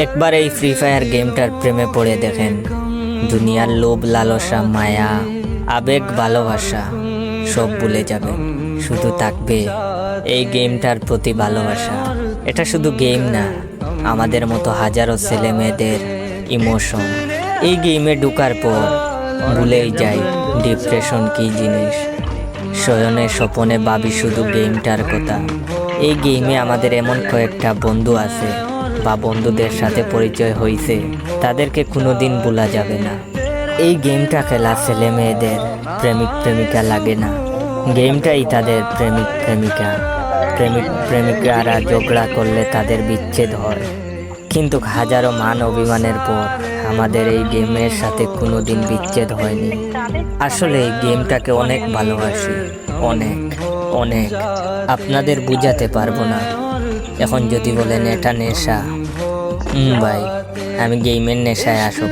একবার এই free fire গেমটার প্রেমে পড়ে দেখেন। দুনিয়ার লোভ, লালসা, মায়া, আবেগ, ভালোবাসা সব ভুলে যাবেন। শুধু থাকবে এই গেমটার প্রতি ভালোবাসা। এটা শুধু গেম না, আমাদের মতো হাজারো ছেলে মেয়েদের ইমোশন। এই গেমে ঢোকার পর ভুলেই যাই ডিপ্রেশন কি জিনিস। শয়নে স্বপনে ভাবি শুধু গেমটার কথা। এই গেমে আমাদের এমন কয়েকটা বন্ধু আছে বা বন্ধুদের সাথে পরিচয় হয়েছে, তাদেরকে কোনোদিন ভোলা যাবে না। এই গেমটা খেলা ছেলে মেয়েদের প্রেমিক প্রেমিকা লাগে না, গেমটাই তাদের প্রেমিক প্রেমিকা। প্রেমিক প্রেমিকারা ঝগড়া করলে তাদের বিচ্ছেদ হয়, কিন্তু হাজারো মান অভিমানের পর আমাদের এই গেমের সাথে কোনোদিন বিচ্ছেদ হয়নি। আসলে এই গেমটাকে অনেক ভালোবাসি, অনেক অনেক। আপনাদের বুঝাতে পারবো না। এখন যদি বলেন এটা নেশা, ভাই আমি গেমের নেশায় আসক্ত।